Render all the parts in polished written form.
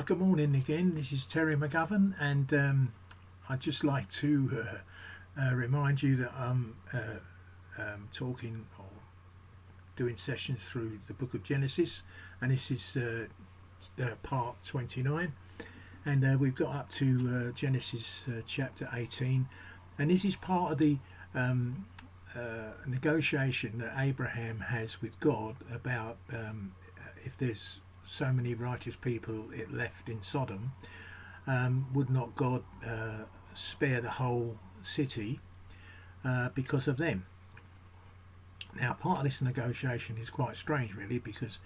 Good morning again. This is Terry McGovern, and I'd just like to remind you that I'm talking or doing sessions through the book of Genesis, and this is part 29, and we've got up to Genesis chapter 18, and this is part of the negotiation that Abraham has with God about if there's so many righteous people it left in Sodom, would not God spare the whole city because of them? Now, part of this negotiation is quite strange, really, because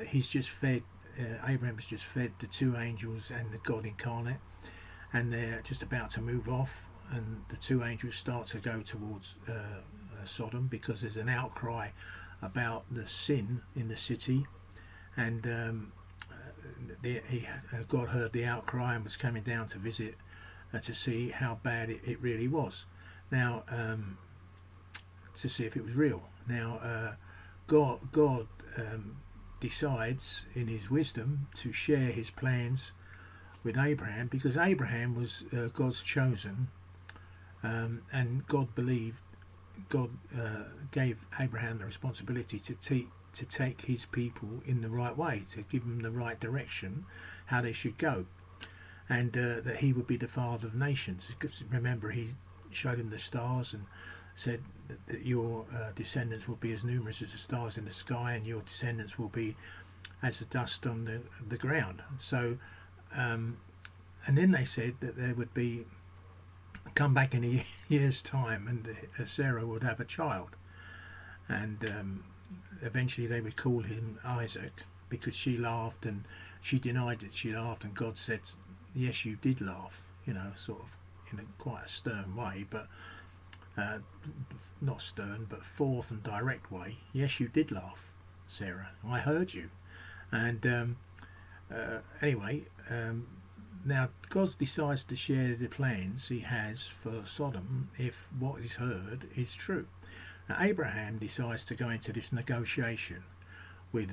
he's just fed, Abraham has just fed the two angels and the God incarnate, and they're just about to move off, and the two angels start to go towards Sodom because there's an outcry about the sin in the city. And God heard the outcry and was coming down to visit to see how bad it really was. Now, to see if it was real. Now, God decides in his wisdom to share his plans with Abraham, because Abraham was God's chosen, and God gave Abraham the responsibility to take his people in the right way, to give them the right direction, how they should go, and that he would be the father of nations. Because remember, he showed him the stars and said that your descendants will be as numerous as the stars in the sky, and your descendants will be as the dust on the ground. So, and then they said that there would be, come back in a year's time, and Sarah would have a child, and eventually they would call him Isaac, because she laughed, and she denied that she laughed, and God said, yes, you did laugh, sort of in quite a stern way, but not stern, but forth and direct way. Yes, you did laugh, Sarah, I heard you. And anyway, now God decides to share the plans he has for Sodom if what is heard is true. Now, Abraham decides to go into this negotiation with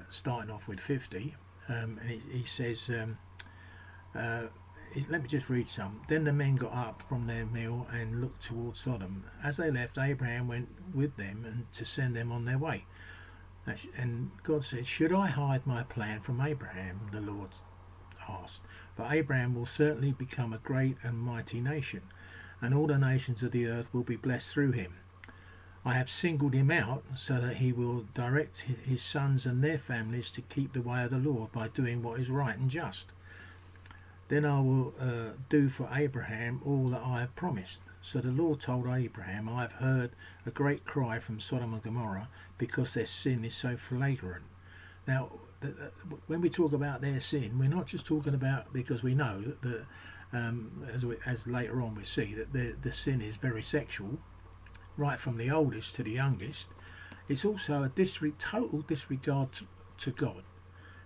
starting off with 50, and he says, let me just read some. Then the men got up from their meal and looked towards Sodom. As they left, Abraham went with them and to send them on their way. And God said, should I hide my plan from Abraham? The Lord asked. For Abraham will certainly become a great and mighty nation, and all the nations of the earth will be blessed through him. I have singled him out so that he will direct his sons and their families to keep the way of the Lord by doing what is right and just. Then I will do for Abraham all that I have promised. So the Lord told Abraham, I have heard a great cry from Sodom and Gomorrah because their sin is so flagrant. Now, when we talk about their sin, we're not just talking about, because we know that as later on we see that the sin is very sexual, right from the oldest to the youngest. It's also a total disregard to God,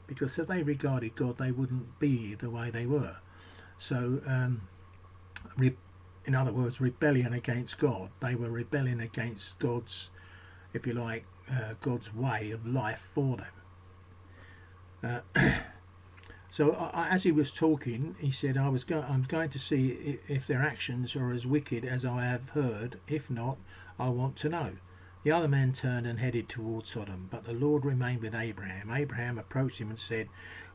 because if they regarded God, they wouldn't be the way they were. So, in other words, rebellion against God. They were rebelling against God's, if you like, God's way of life for them. So as he was talking, he said, I'm going to see if their actions are as wicked as I have heard. If not, I want to know. The other men turned and headed towards Sodom, but the Lord remained with Abraham. Abraham approached him and said,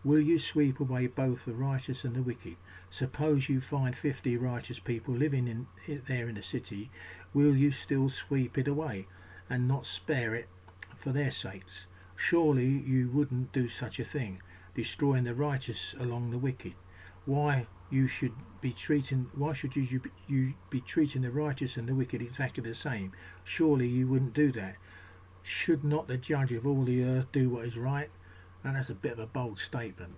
will you sweep away both the righteous and the wicked? Suppose you find 50 righteous people living there in the city, will you still sweep it away and not spare it for their sakes? Surely you wouldn't do such a thing, destroying the righteous along the wicked. Why should you be treating the righteous and the wicked exactly the same? Surely you wouldn't do that. Should not the judge of all the earth do what is right? And that's a bit of a bold statement,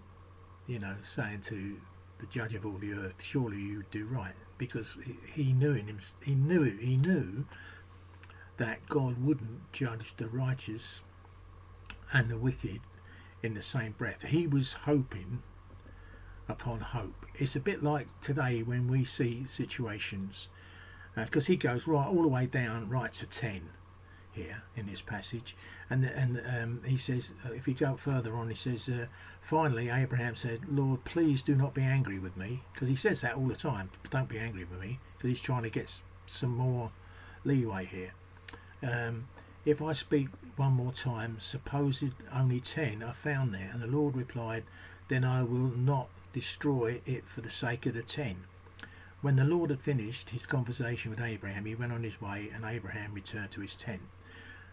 saying to the judge of all the earth, surely you would do right, because he knew that God wouldn't judge the righteous and the wicked in the same breath. He was hoping upon hope. It's a bit like today when we see situations, because he goes right all the way down right to 10. here in this passage, and he says, if you go further on, he says, finally Abraham said, Lord, please do not be angry with me, because he says that all the time, don't be angry with me, because he's trying to get some more leeway here. If I speak one more time, suppose it only 10 are found there. And the Lord replied, then I will not destroy it for the sake of the 10. When the Lord had finished his conversation with Abraham, he went on his way, and Abraham returned to his tent.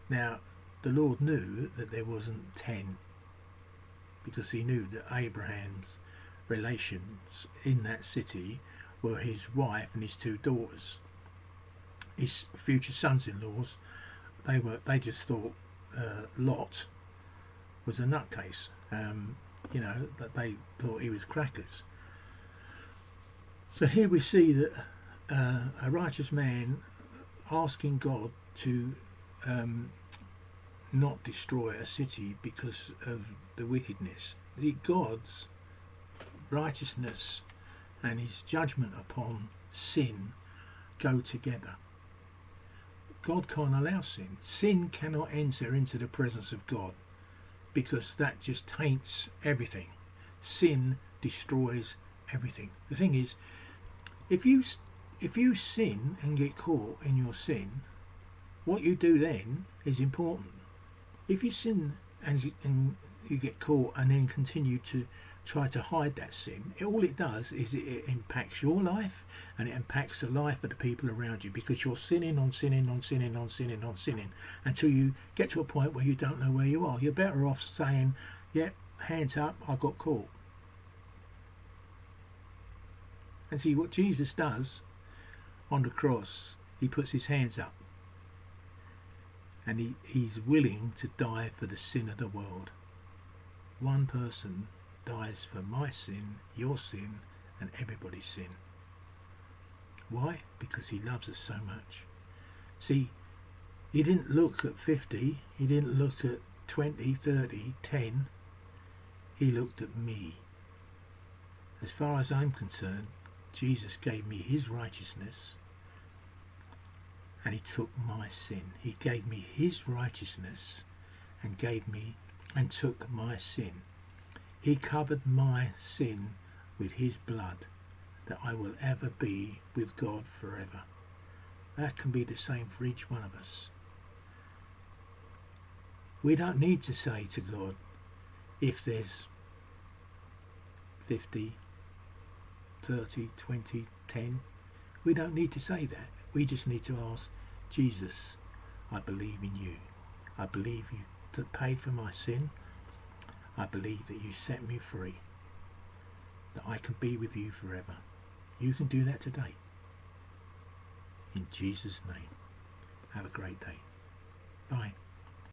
Now, the Lord knew that there wasn't 10, because he knew that Abraham's relations in that city were his wife and his 2 daughters. His future sons-in-laws, they just thought Lot was a nutcase, that they thought he was crackers. So here we see that a righteous man asking God to not destroy a city because of the wickedness. God's righteousness and his judgment upon sin go together. God can't allow sin. Sin cannot enter into the presence of God, because that just taints everything. Sin destroys everything. The thing is, if you sin and get caught in your sin, what you do then is important. If you sin and you get caught and then continue to try to hide that sin, all it does is it impacts your life, and it impacts the life of the people around you, because you're sinning on sinning on sinning on sinning on sinning until you get to a point where you don't know where you are. You're better off saying, yeah, hands up, I got caught. And see what Jesus does on the cross, he puts his hands up, and he's willing to die for the sin of the world. One person dies for my sin, your sin, and everybody's sin. Why? Because he loves us so much. See, he didn't look at 50, he didn't look at 20, 30, 10. He looked at me. As far as I'm concerned, Jesus gave me his righteousness, and he took my sin. He gave me his righteousness and took my sin. He covered my sin with his blood, that I will ever be with God forever. That can be the same for each one of us. We don't need to say to God, if there's 50, 30, 20, 10, we don't need to say that. We just need to ask, Jesus, I believe in you. I believe you paid for my sin. I believe that you set me free, that I can be with you forever. You can do that today. In Jesus' name. Have a great day. Bye.